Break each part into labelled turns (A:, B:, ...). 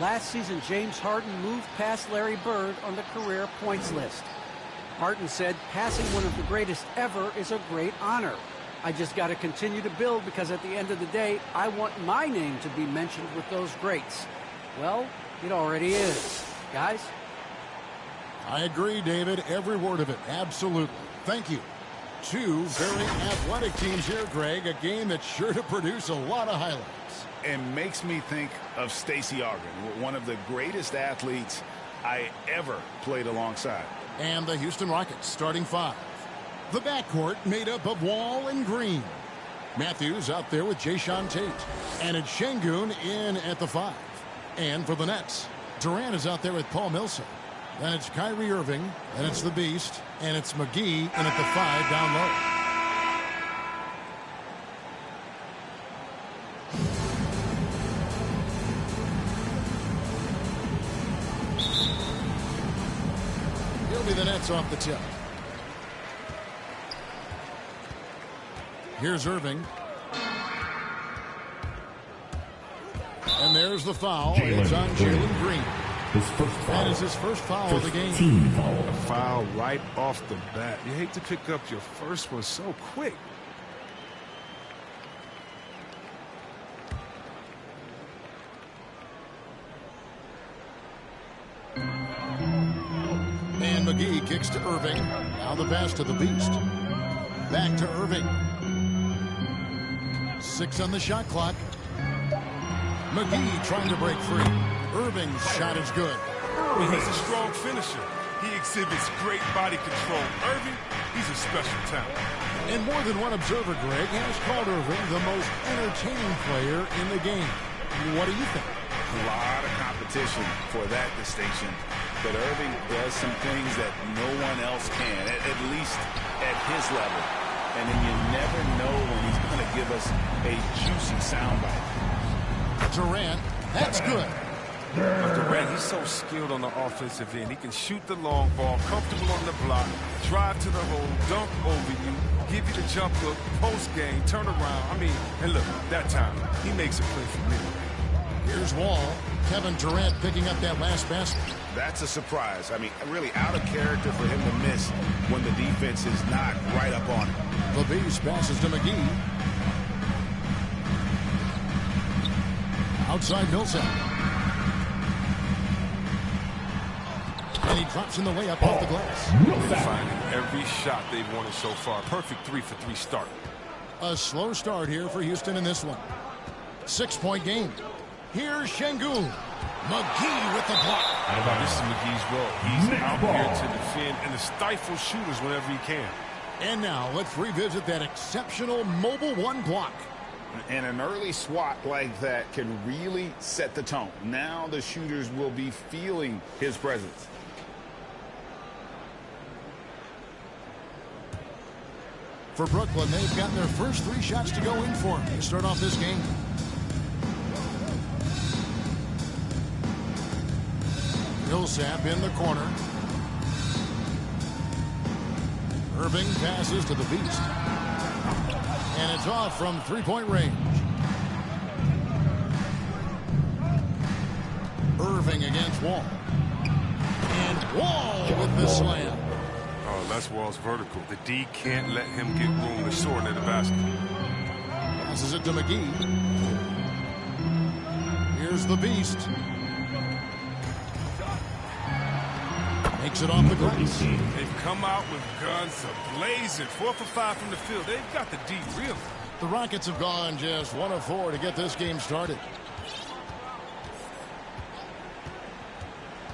A: Last season, James Harden moved past Larry Bird on the career points list. Harden said, passing one of the greatest ever is a great honor. I just got to continue to build because at the end of the day, I want my name to be mentioned with those greats. Well, it already is. Guys?
B: I agree, David. Every word of it. Absolutely. Thank you. Two very athletic teams here, Greg. A game that's sure to produce a lot of highlights.
C: It makes me think of Stacey Ogden, one of the greatest athletes I ever played alongside.
B: And the Houston Rockets starting five. The backcourt made up of Wall and Green. Matthews out there with Jayshawn Tate. And it's Şengün in at the 5. And for the Nets, Durant is out there with Paul Millsap. Then it's Kyrie Irving. Then it's the Beast. And it's McGee in at the 5 down low. He'll be the Nets off the tip. Here's Irving. And there's the foul. It's on Jalen Green. That is his first foul of the game.
D: A foul right off the bat. You hate to pick up your first one so quick.
B: And McGee kicks to Irving. Now the pass to the Beast. Back to Irving. 6 on the shot clock. McGee trying to break free. Irving's shot is good.
D: He's a strong finisher. He exhibits great body control. Irving, he's a special talent.
B: And more than one observer, Greg, has called Irving the most entertaining player in the game. What do you think?
C: A lot of competition for that distinction. But Irving does some things that no one else can, at least at his level. And then you never know when he's going to give us a juicy soundbite.
B: Durant, that's good.
D: Durant, he's so skilled on the offensive end. He can shoot the long ball, comfortable on the block, drive to the hole, dunk over you, give you the jump hook, post game, turn around. I mean, and look, that time, he makes a play for me.
B: Here's Wall. Kevin Durant picking up that last basket.
C: That's a surprise. I mean, really out of character for him to miss when the defense is not right up on him.
B: The Beast passes to McGee. Outside Millsap. And he drops in the layup off the glass.
D: They're finding every shot they've wanted so far. Perfect 3-for-3 start.
B: A slow start here for Houston in this one. 6-point game. Here's Şengün. McGee with the block.
D: This is McGee's role. He's out here to defend and to stifle shooters whenever he can.
B: And now let's revisit that exceptional mobile one block.
C: And an early swat like that can really set the tone. Now the shooters will be feeling his presence.
B: For Brooklyn, they've gotten their first 3 shots to go in for them to start off this game. Millsap in the corner. Irving passes to the Beast. And it's off from 3-point range. Irving against Wall. And Wall with the slam.
D: Oh, that's Wall's vertical. The D can't let him get room to soar near the basket.
B: Passes it to McGee. Here's the Beast. Makes it off the glass.
D: They've come out with guns blazing. 4 for 5 from the field. They've got the D real.
B: The Rockets have gone just 1 of 4 to get this game started.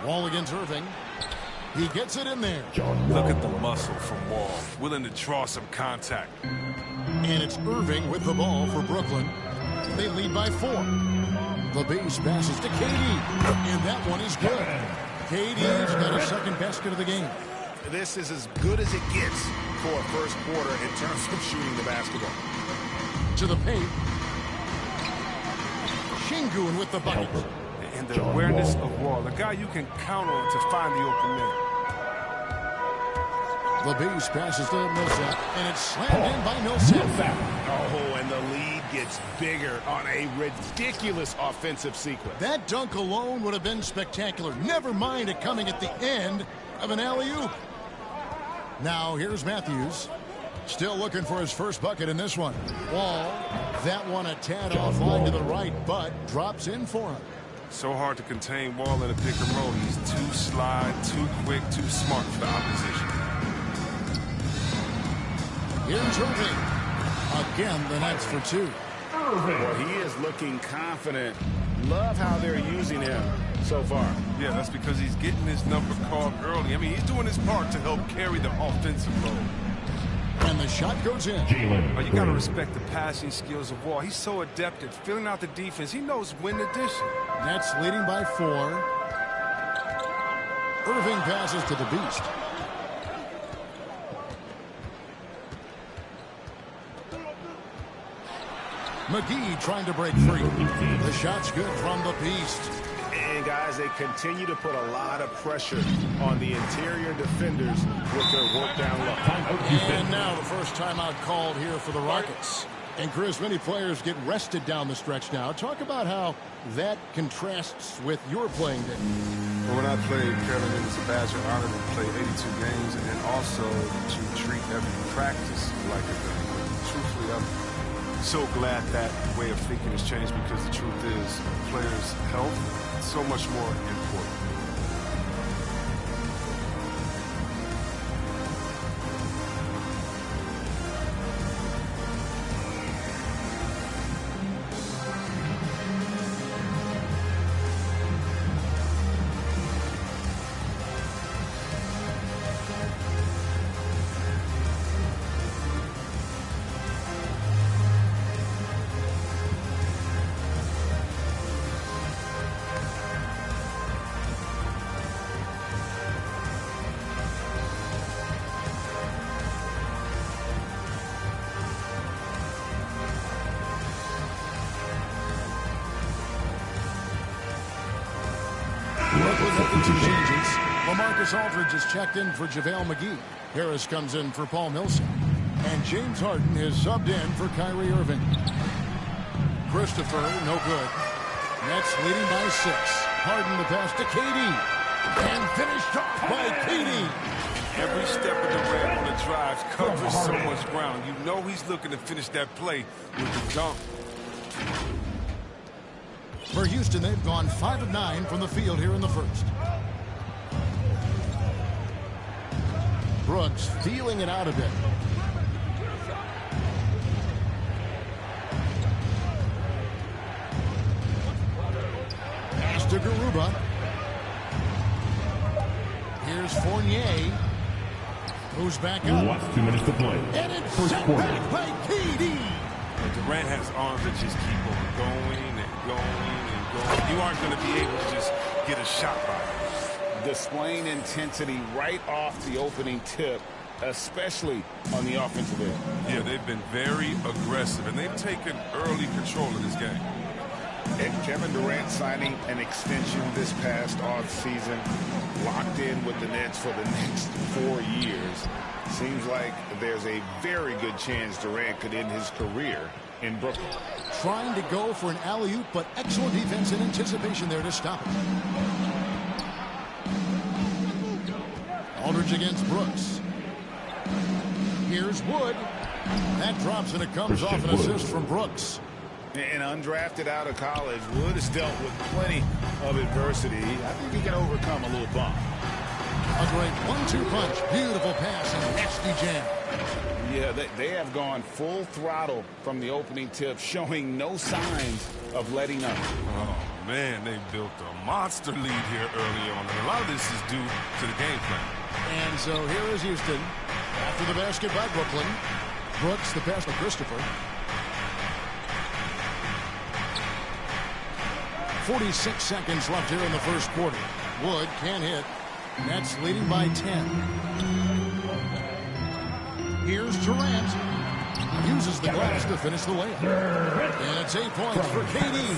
B: Wall against Irving. He gets it in there.
D: Look at the muscle from Wall. Willing to draw some contact.
B: And it's Irving with the ball for Brooklyn. They lead by 4. The Beast passes to KD. And that one is good. KD's got a second basket of the game.
C: This is as good as it gets for a first quarter in terms of shooting the basketball.
B: To the paint. Şengün with the bucket.
D: And the awareness of Wall, a guy you can count on to find the open man.
B: The Beast passes to Millsap, and it's slammed in by Millsap.
C: Oh, and the lead gets bigger on a ridiculous offensive sequence.
B: That dunk alone would have been spectacular. Never mind it coming at the end of an alley-oop. Now, here's Matthews. Still looking for his first bucket in this one. Wall, that one a tad offline to the right, but drops in for him.
D: So hard to contain Wall in a pick and roll. He's too sly, too quick, too smart for the opposition.
B: Here's Irving. Again, the Nets for two.
C: Well, he is looking confident. Love how they're using him so far.
D: Yeah, that's because he's getting his number called early. I mean, he's doing his part to help carry the offensive load.
B: And the shot goes in.
D: Oh, you got to respect the passing skills of Wall. He's so adept at filling out the defense. He knows when to dish it.
B: Nets leading by 4. Irving passes to the Beast. McGee trying to break free. The shot's good from the Beast.
C: And, guys, they continue to put a lot of pressure on the interior defenders with their work down low.
B: And now the first timeout called here for the Rockets. And, Chris, many players get rested down the stretch now. Talk about how that contrasts with your playing day.
D: Well, when I played Carolina as a Badger, I honored to play 82 games and then also to treat every practice like a game. Truthfully, I'm so glad that way of thinking has changed because the truth is players' health is so much more important.
B: The two changes. LaMarcus Aldridge is checked in for JaVale McGee. Harris comes in for Paul Millsap. And James Harden is subbed in for Kyrie Irving. Christopher, no good. Nets leading by 6. Harden the pass to KD. And finished off by KD.
D: Every step of the red on the drives covers so much ground. You know he's looking to finish that play with the dunk.
B: For Houston, they've gone 5 of 9 from the field here in the first. Brooks feeling it out a bit. Pass to Garuba. Here's Fournier. Moves back up.
E: Last 2 minutes to play.
B: And it's sent back by KD.
D: Durant has arms that just keep on going and going and going. You aren't going to be able to just get a shot by him.
C: Displaying intensity right off the opening tip, especially on the offensive end.
D: Yeah, they've been very aggressive, and they've taken early control of this game.
C: And Kevin Durant signing an extension this past offseason, locked in with the Nets for the next 4 years. Seems like there's a very good chance Durant could end his career in Brooklyn.
B: Trying to go for an alley-oop, but excellent defense and anticipation there to stop it. Aldridge against Brooks. Here's Wood. That drops and it comes off an assist from Brooks.
C: And undrafted out of college, Wood has dealt with plenty of adversity. I think he can overcome a little bump.
B: A great 1-2 punch. Beautiful pass and nasty jam.
C: Yeah, they have gone full throttle from the opening tip, showing no signs of letting up.
D: Oh, man, they built a monster lead here early on, and a lot of this is due to the game plan.
B: And so here is Houston. After the basket by Brooklyn. Brooks, the pass to Christopher. 46 seconds left here in the first quarter. Wood can't hit. Nets leading by 10. Here's Durant. Uses the glass to finish the layup. And it's 8 points for KD.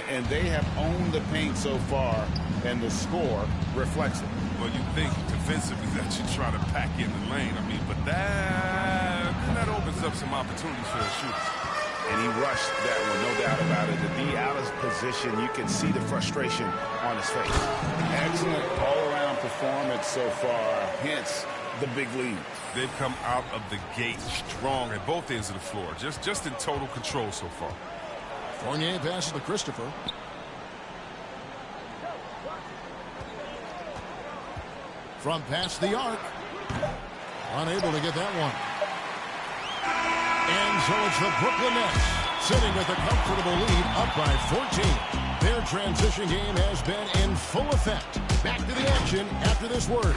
C: And they have owned the paint so far, and the score reflects it.
D: Well, you think defensively that you try to pack in the lane. I mean, but that open opens up some opportunities for the shooters.
C: And he rushed that one, no doubt about it. To be out of position, you can see the frustration on his face. Excellent all-around performance so far, hence the big lead.
D: They've come out of the gate strong at both ends of the floor, just in total control so far.
B: Fournier passes to Christopher. From past the arc. Unable to get that one. And so it's the Brooklyn Nets sitting with a comfortable lead up by 14. Their transition game has been in full effect. Back to the action after this word.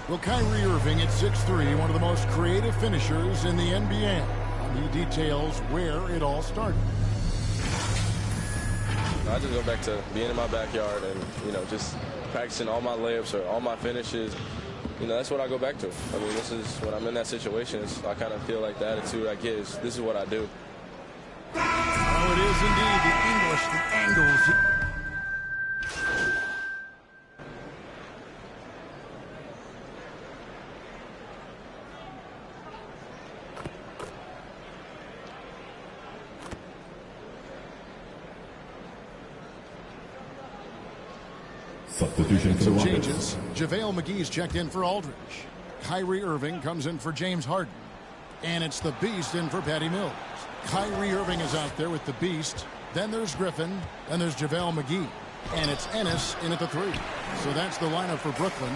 B: Well, Kyrie Irving at 6'3", one of the most creative finishers in the NBA. And he details where it all started.
E: I just go back to being in my backyard and, just practicing all my layups or all my finishes. That's what I go back to. I mean, this is when I'm in that situation, I kind of feel like the attitude I get is this is what I do.
B: Oh, it is indeed the English, the angles.
F: Substitution for
B: Some
F: the
B: changes. JaVale McGee's checked in for Aldridge. Kyrie Irving comes in for James Harden. And it's the Beast in for Patty Mills. Kyrie Irving is out there with the Beast. Then there's Griffin. Then there's JaVale McGee. And it's Ennis in at the 3. So that's the lineup for Brooklyn.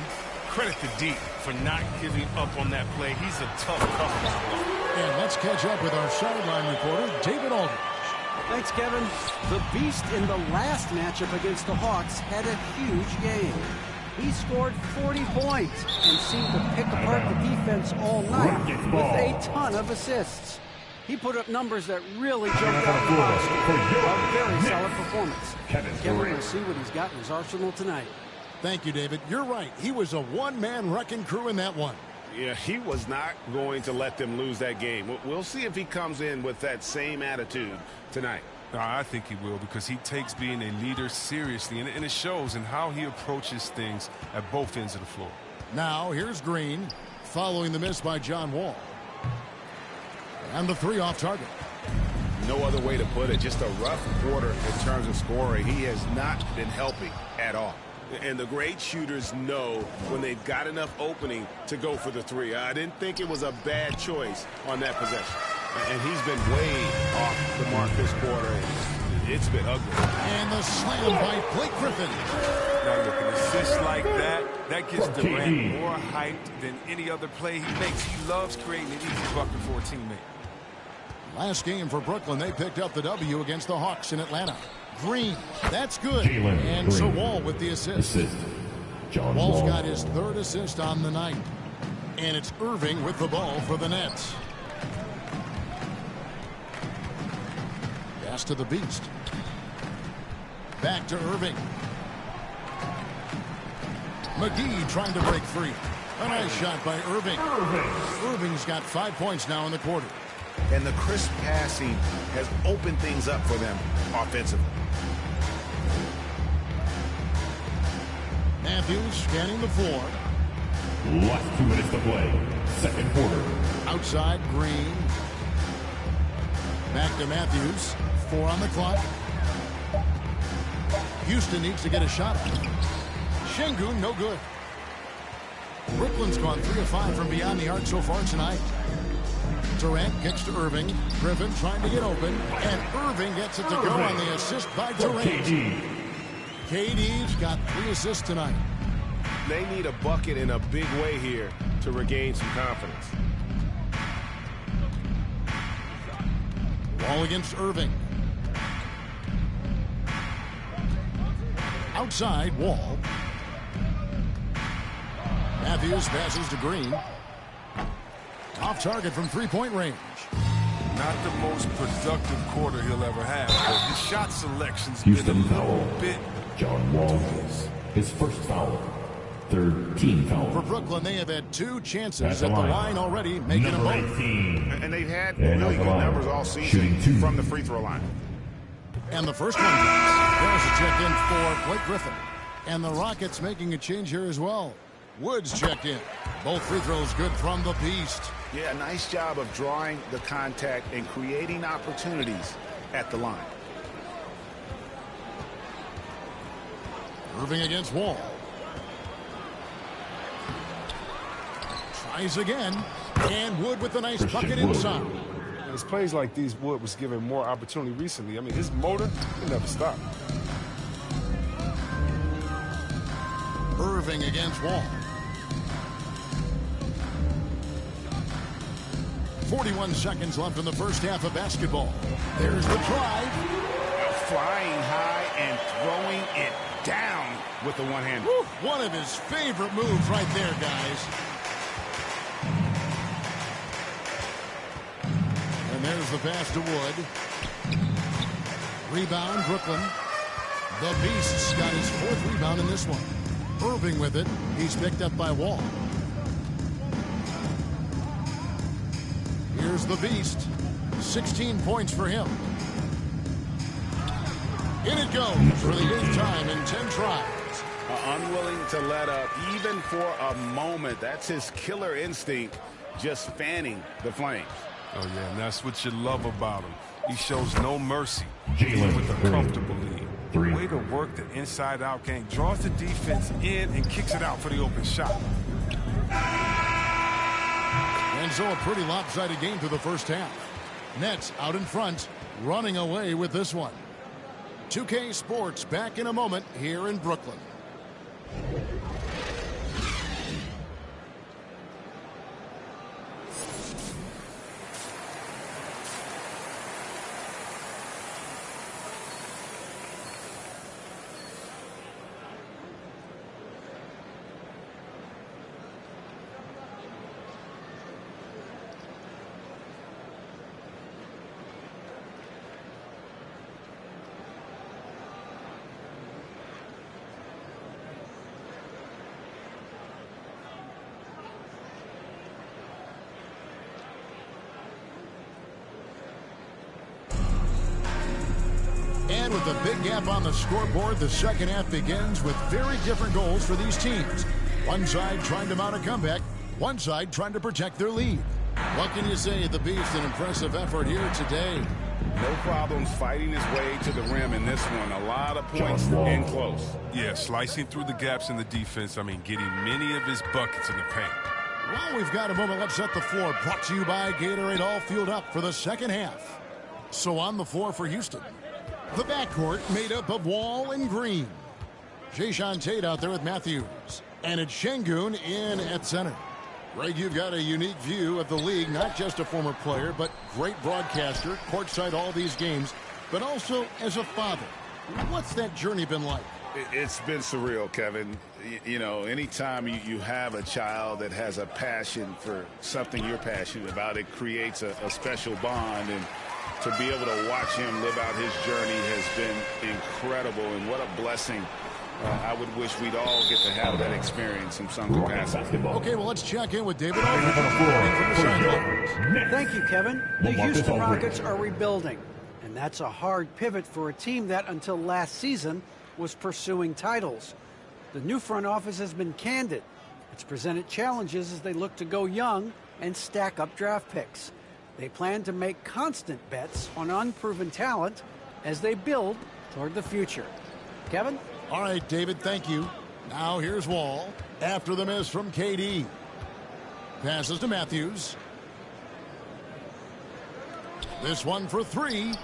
D: Credit to D for not giving up on that play. He's a tough cover.
B: And let's catch up with our sideline reporter, David Aldridge.
A: Thanks, Kevin. The Beast in the last matchup against the Hawks had a huge game. He scored 40 points and seemed to pick apart the defense all night with a ton of assists. He put up numbers that really jumped out the box. A very solid performance. Kevin will see what he's got in his arsenal tonight.
B: Thank you, David. You're right. He was a one-man wrecking crew in that one.
C: Yeah, he was not going to let them lose that game. We'll see if he comes in with that same attitude tonight.
D: I think he will because he takes being a leader seriously, and it shows in how he approaches things at both ends of the floor.
B: Now, here's Green, following the miss by John Wall. And the 3 off target.
C: No other way to put it. Just a rough quarter in terms of scoring. He has not been helping at all. And the great shooters know when they've got enough opening to go for the 3. I didn't think it was a bad choice on that possession. And he's been way off the mark this quarter. It's been ugly.
B: And the slam by Blake Griffin.
D: Now look, an assist like that gets Durant more hyped than any other play he makes. He loves creating an easy bucket for a teammate.
B: Last game for Brooklyn, they picked up the W against the Hawks in Atlanta. Green, that's good. And so Wall with the assist. Wall's got his 3rd assist on the night. And it's Irving with the ball for the Nets. Pass to the Beast. Back to Irving. McGee trying to break free. A nice shot by Irving. Irving's got 5 points now in the quarter.
C: And the crisp passing has opened things up for them offensively.
B: Matthews scanning the floor.
F: Last 2 minutes to play. Second quarter.
B: Outside, Green. Back to Matthews. 4 on the clock. Houston needs to get a shot up. Şengün, no good. Brooklyn's gone 3 of 5 from beyond the arc so far tonight. Durant kicks to Irving. Griffin trying to get open. And Irving gets it to go on the assist by Durant. KD's got 3 assists tonight.
C: They need a bucket in a big way here to regain some confidence.
B: Wall against Irving. Outside, Wall. Matthews passes to Green. Off target from 3-point range.
D: Not the most productive quarter he'll ever have, but his shot selection's been a
F: Houston
D: little
F: foul.
D: bit.
F: John Wall, his first foul. Third team foul.
B: For Brooklyn, they have had 2 chances
F: At
B: at
F: the
B: the
F: line.
B: line already, making them
F: Number
B: both.
F: 18.
G: And they've had
F: And
G: really
F: at the
G: good
F: line,
G: numbers all season
F: shooting 2.
G: from the free throw line.
B: And the first one comes. There's a check in for Blake Griffin. And the Rockets making a change here as well. Woods checked in. Both free throws good from the Beast.
G: Yeah, nice job of drawing the contact and creating opportunities at the line.
B: Irving against Wall. Tries again. And Wood with a nice
F: Christian
B: bucket
F: Wood.
B: inside.
D: And it's plays like these Wood was given more opportunity recently. I mean, his motor, he never stopped.
B: Irving against Wall. 41 seconds left in the first half of basketball. There's the drive.
G: Flying high and throwing it down with the one-hander.
B: One of his favorite moves right there, guys. And there's the pass to Wood. Rebound, Brooklyn. The Beast's got his 4th rebound in this one. Irving with it. He's picked up by Wall. Here's the Beast. 16 points for him. In it goes for the 8th time in 10 tries.
C: Unwilling to let up even for a moment. That's his killer instinct, just fanning the flames.
D: Oh, yeah, and that's what you love about him. He shows no mercy,
F: Jalen
D: even with a
F: Green.
D: comfortable lead.
F: 3.
D: Way to work the inside-out game. Draws the defense in and kicks it out for the open shot.
B: And so a pretty lopsided game through the first half. Nets out in front, running away with this one. 2K Sports back in a moment here in Brooklyn. And with a big gap on the scoreboard, the second half begins with very different goals for these teams. One side trying to mount a comeback, one side trying to protect their lead. What can you say? The Beast, an impressive effort here today.
C: No problems fighting his way to the rim in this one. A lot of points
F: John Wall.
C: in close.
D: Yeah, slicing through the gaps in the defense. I mean, getting many of his buckets in the paint.
B: Well, we've got a moment. Let's set the floor. Brought to you by Gatorade, all fueled up for the second half. So on the floor for Houston. The backcourt made up of Wall and Green. Jayshawn Tate out there with Matthews. And it's Şengün in at center. Greg, you've got a unique view of the league, not just a former player, but great broadcaster, courtside all these games, but also as a father. What's that journey been like?
C: It's been surreal, Kevin. You know, anytime you have a child that has a passion for something you're passionate about, it creates a special bond. And to be able to watch him live out his journey has been incredible. And what a blessing. I would wish we'd all get to have that experience in some capacity.
B: Okay, well, let's check in with David.
A: Thank you, Kevin. The
F: Well, Marcus
A: Houston
F: Aldridge.
A: Rockets are rebuilding, and that's a hard pivot for a team that, until last season, was pursuing titles. The new front office has been candid. It's presented challenges as they look to go young and stack up draft picks. They plan to make constant bets on unproven talent as they build toward the future. Kevin?
B: All right, David, thank you. Now here's Wall after the miss from KD. Passes to Matthews. This one for 3.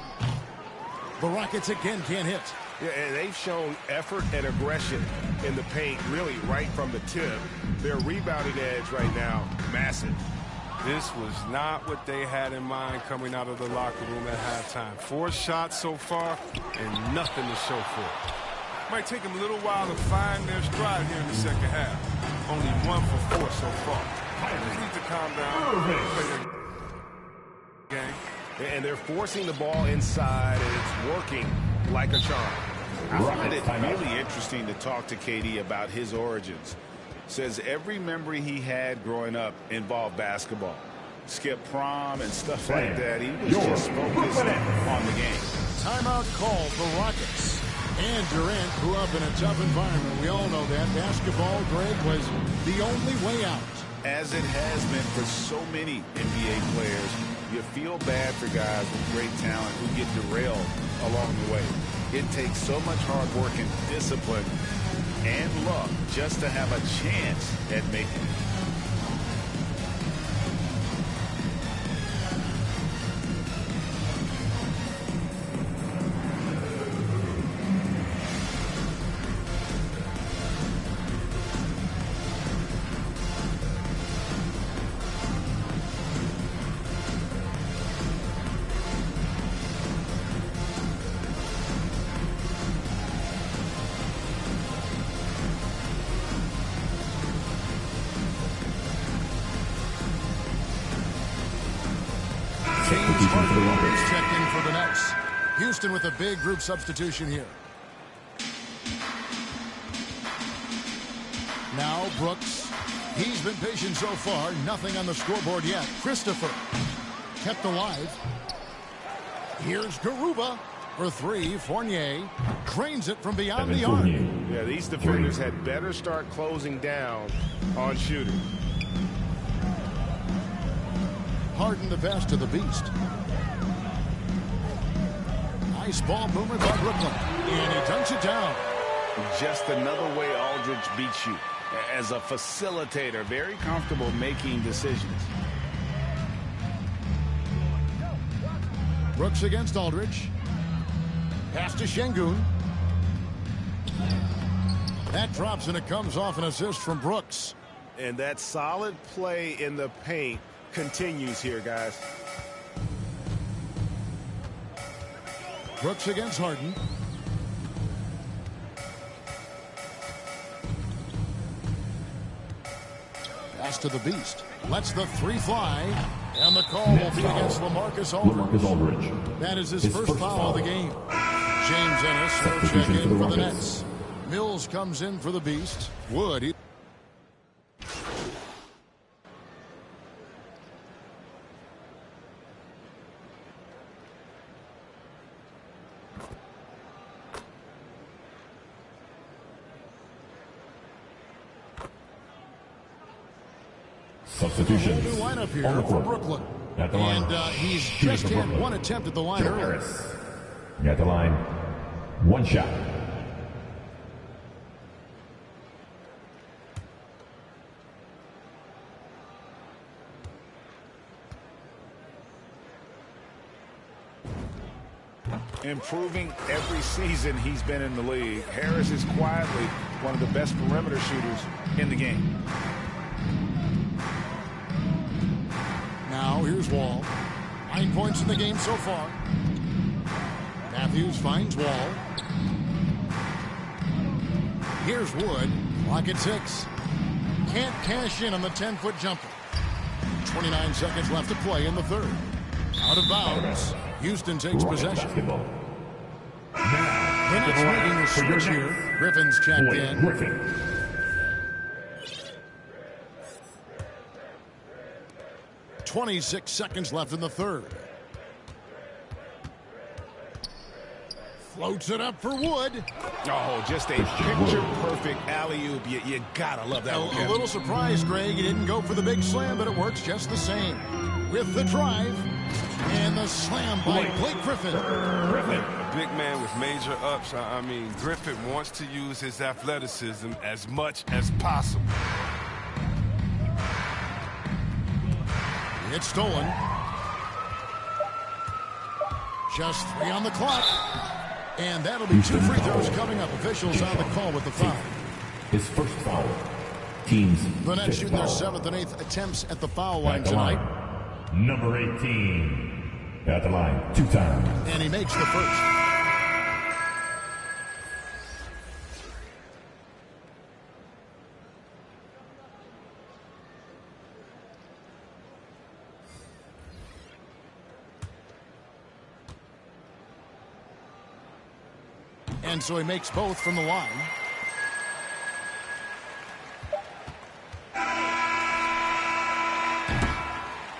B: The Rockets again can't hit.
G: Yeah, and they've shown effort and aggression in the paint, really right from the tip. Their rebounding edge right now, massive.
D: This was not what they had in mind coming out of the locker room at halftime. 4 shots so far and nothing to show for it. Might take them a little while to find their stride here in the second half. Only 1 for 4 so far. Just need to calm down. Play their game.
G: And they're forcing the ball inside, and it's working like a charm.
C: I find it really interesting to talk to KD about his origins. Says every memory he had growing up involved basketball. Skip prom and stuff like that. He was just focused on the game.
B: Timeout call for Rockets. And Durant grew up in a tough environment. We all know that. Basketball, Greg, was the only way out.
C: As it has been for so many NBA players, you feel bad for guys with great talent who get derailed along the way. It takes so much hard work and discipline and luck just to have a chance at making it.
B: Checked in for the Nets. Houston with a big group substitution here. Now Brooks. He's been patient so far. Nothing on the scoreboard yet. Christopher kept alive. Here's Garuba for three. Fournier cranes it from beyond the arc.
G: Yeah, these defenders had better start closing down on shooting.
B: Harden the pass to the Beast. Nice ball movement by Brooklyn. And he dunks it down.
C: Just another way Aldridge beats you. As a facilitator, very comfortable making decisions.
B: Brooks against Aldridge. Pass to Şengün. That drops and it comes off an assist from Brooks.
G: And that solid play in the paint continues here, guys.
B: Brooks against Harden. Pass to the Beast. Lets the three fly. And the call will be against LaMarcus Aldridge. That is his first foul of the game. James Ennis will check in for the Nets. Mills comes in for the Beast. Wood.
F: Substitution.
B: New lineup here for Brooklyn.
F: At the line.
B: And he's just had one attempt at the line earlier.
F: At the line. One shot.
C: Improving every season he's been in the league. Harris is quietly one of the best perimeter shooters in the game.
B: Now here's Wall. 9 points in the game so far. Matthews finds Wall. Here's Wood. Clock at 6. Can't cash in on the 10-foot jumper. 29 seconds left to play in the third. Out of bounds. Houston takes possession. The Nets making a switch here. Griffin's checked in. 26 seconds left in the third. Floats it up for Wood.
C: Oh, just a picture-perfect alley-oop. You gotta love that one.
B: A little surprised, Greg. He didn't go for the big slam, but it works just the same. With the drive. And the slam by Blake Griffin.
D: A big man with major ups. I mean, Griffin wants to use his athleticism as much as possible.
B: It's stolen. Just 3 on the clock. And that'll be 2 free throws coming up. Officials on the call with the foul.
F: His first foul. Team's
B: the Nets shooting their 7th and 8th attempts at the foul line tonight.
F: Number 18 at the line 2 times.
B: And he makes the first. And so he makes both from the line.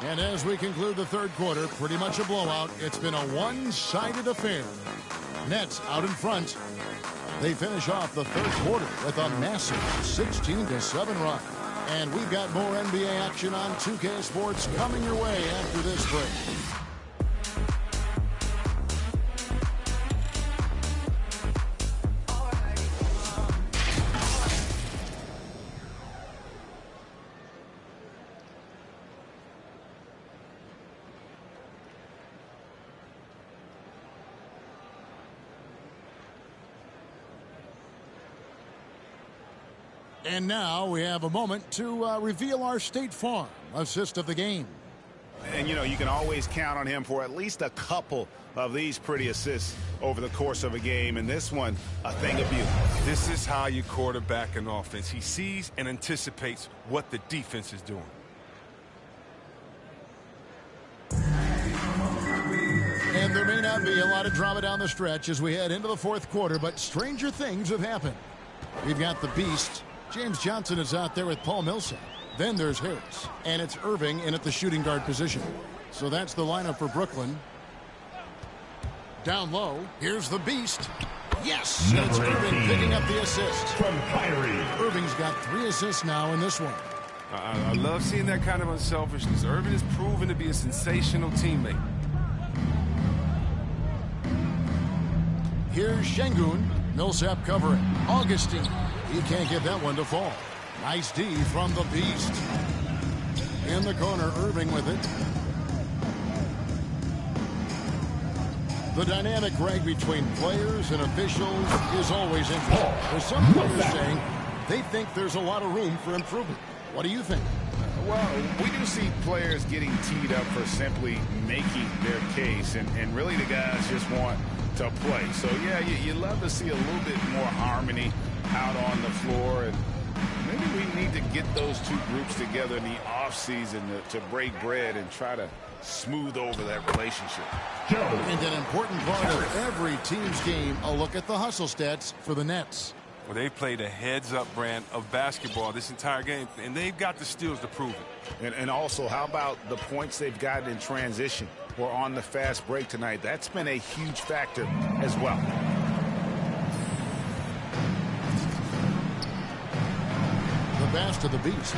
B: And as we conclude the third quarter, pretty much a blowout. It's been a one-sided affair. Nets out in front. They finish off the third quarter with a massive 16-7 run. And we've got more NBA action on 2K Sports coming your way after this break. And now we have a moment to reveal our State Farm assist of the game.
C: And, you know, you can always count on him for at least a couple of these pretty assists over the course of a game. And this one, a thing of beauty.
D: This is how you quarterback an offense. He sees and anticipates what the defense is doing.
B: And there may not be a lot of drama down the stretch as we head into the fourth quarter, but stranger things have happened. We've got the beast. James Johnson is out there with Paul Millsap. Then there's Harris. And it's Irving in at the shooting guard position. So that's the lineup for Brooklyn. Down low, here's the beast. Yes! And it's Irving picking up the assist.
F: From Kyrie.
B: Irving's got 3 assists now in this one.
D: I love seeing that kind of unselfishness. Irving is proven to be a sensational teammate.
B: Here's Şengün. Millsap covering. Augustine. He can't get that one to fall. Nice D from the beast. In the corner, Irving with it. The dynamic rag between players and officials is always interesting. There's some players saying they think there's a lot of room for improvement. What do you think?
C: Well, we do see players getting teed up for simply making their case. And really the guys just want to play. So, yeah, you love to see a little bit more harmony out on the floor. And maybe we need to get those two groups together in the offseason to break bread and try to smooth over that relationship.
B: And an important part of every team's game, a look at the hustle stats for the Nets.
D: Well, they played a heads-up brand of basketball this entire game, and they've got the steals to prove it.
C: And also, how about the points they've gotten in transition or on the fast break tonight? That's been a huge factor as well.
B: The pass to the beast.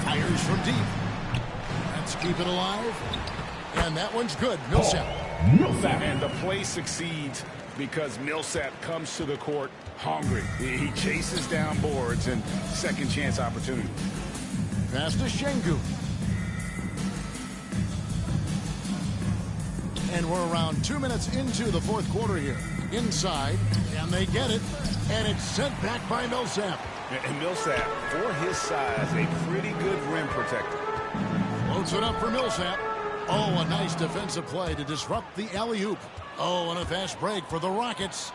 B: Fires from deep. Let's keep it alive. And that one's good. Millsap.
C: And the play succeeds because Millsap comes to the court hungry. He chases down boards and second chance opportunity.
B: Pass to Şengün. And we're around 2 minutes into the fourth quarter here. Inside, and they get it. And it's sent back by Millsap.
C: And Millsap, for his size, a pretty good rim protector.
B: Floats it up for Millsap. Oh, a nice defensive play to disrupt the alley-oop. Oh, and a fast break for the Rockets.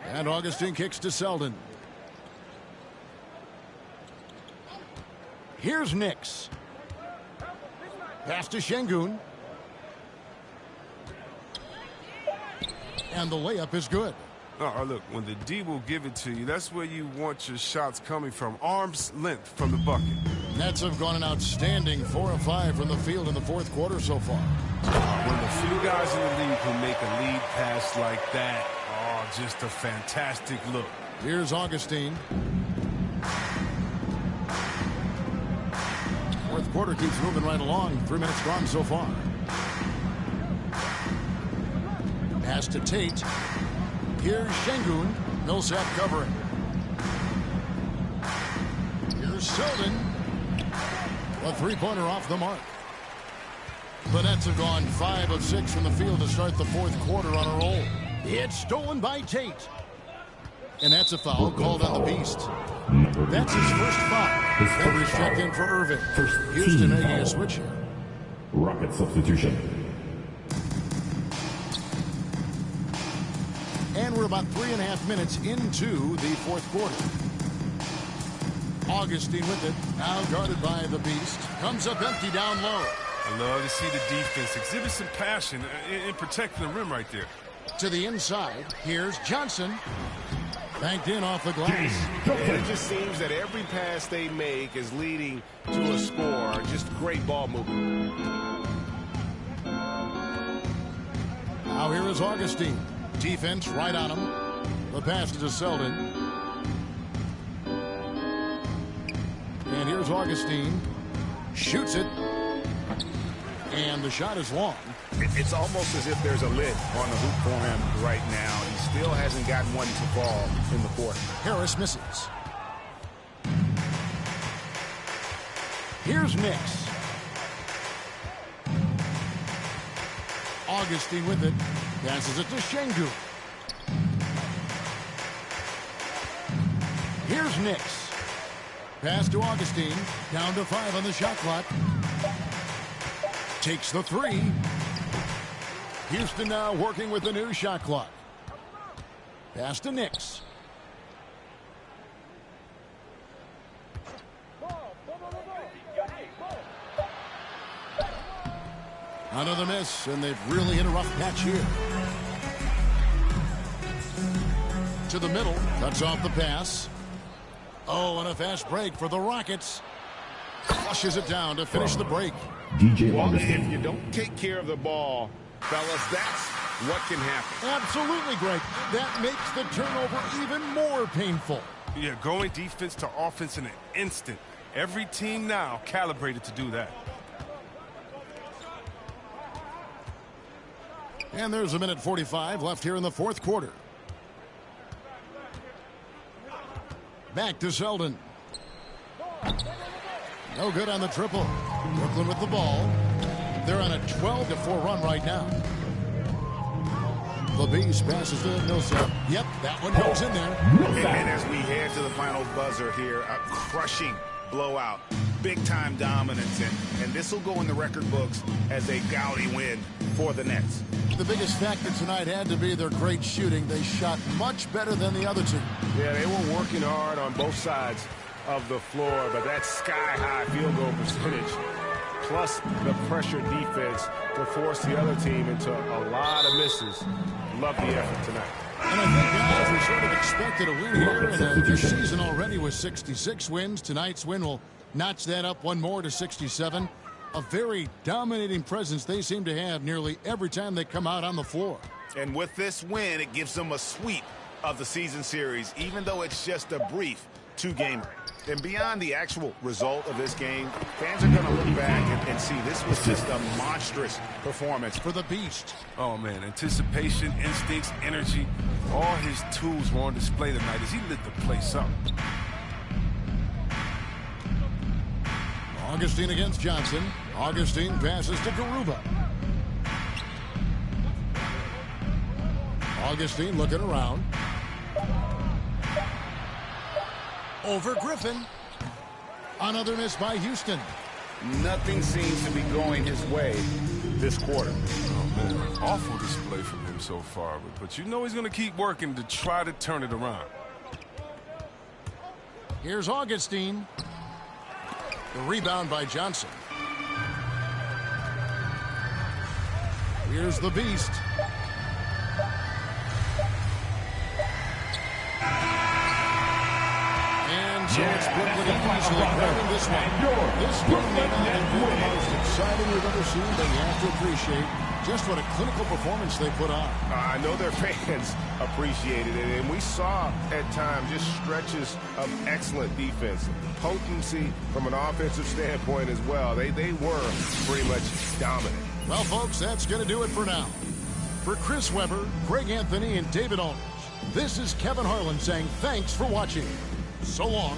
B: And Augustine kicks to Selden. Here's Nix. Pass to Şengün. And the layup is good.
D: Oh, look, when the D will give it to you, that's where you want your shots coming from. Arm's length from the bucket.
B: Nets have gone an outstanding 4 of 5 from the field in the fourth quarter so far.
D: One of the few guys in the league who make a lead pass like that. Oh, just a fantastic look.
B: Here's Augustine. Fourth quarter keeps moving right along. 3 minutes gone so far. Pass to Tate. Here's Şengün. Millsap covering. Here's Selden. A three-pointer off the mark. The Nets have gone 5 of 6 from the field to start the fourth quarter on a roll. It's stolen by Tate. And that's a foul called on the Beast. That's his first foul. That was checked in for Irving. Houston making a switch here.
F: Rocket substitution.
B: And we're about 3.5 minutes into the fourth quarter. Augustine with it. Now guarded by the Beast. Comes up empty down low.
D: I love to see the defense exhibit some passion in protecting the rim right there.
B: To the inside, here's Johnson. Banked in off the glass.
G: And it just seems that every pass they make is leading to a score. Just great ball movement.
B: Now here is Augustine. Defense right on him. The pass to Selden. And here's Augustine. Shoots it. And the shot is long.
G: It's almost as if there's a lid on the hoop for him right now. He still hasn't gotten one to fall in the fourth.
B: Harris misses. Here's Nix. Augustine with it. Passes it to Şengün. Here's Nix. Pass to Augustine. Down to 5 on the shot clock. Takes the 3. Houston now working with the new shot clock. Pass to Nix. Another miss, and they've really hit a rough patch here. To the middle, cuts off the pass. Oh, and a fast break for the Rockets. Flushes it down to finish the break.
G: Well, if you don't take care of the ball, fellas, that's what can happen.
B: Absolutely, Greg. That makes the turnover even more painful.
D: Yeah, going defense to offense in an instant. Every team now calibrated to do that.
B: And there's a minute 45 left here in the fourth quarter. Back to Selden. No good on the triple. Brooklyn with the ball. They're on a 12-4 run right now. The Beast passes to Millsap. Yep, that one goes in there.
C: And as we head to the final buzzer here, a crushing blowout. Big-time dominance. And this will go in the record books as a gaudy win for the Nets.
B: The biggest factor tonight had to be their great shooting. They shot much better than the other two.
G: Yeah, they were working hard on both sides of the floor, but that sky-high field goal percentage plus the pressure defense to force the other team into a lot of misses. Love the effort tonight.
B: And I think, guys, we sort of expected a win here, and their season already was 66 wins. Tonight's win will notch that up one more to 67. A very dominating presence they seem to have nearly every time they come out on the floor.
C: And with this win, it gives them a sweep of the season series, even though it's just a brief two-gamer. And beyond the actual result of this game, fans are going to look back and see this was just a monstrous performance
B: for the Beast.
D: Oh, man, anticipation, instincts, energy, all his tools were on display tonight as he lit the place up.
B: Augustine against Johnson. Augustine passes to Garuba. Augustine looking around. Over Griffin. Another miss by Houston.
C: Nothing seems to be going his way this quarter.
D: Oh, man, awful display from him so far. But you know he's going to keep working to try to turn it around.
B: Here's Augustine. The rebound by Johnson. Here's the Beast. And so it's Brooklyn easily grabbing this one. This game may not have been the most exciting we've ever seen, but you have to appreciate just what a clinical performance they put on.
G: I know their fans appreciated it, and we saw at times just stretches of excellent defense. Potency from an offensive standpoint as well. They were pretty much dominant.
B: Well, folks, that's going to do it for now. For Chris Webber, Greg Anthony, and David Aldridge, this is Kevin Harlan saying thanks for watching. So long.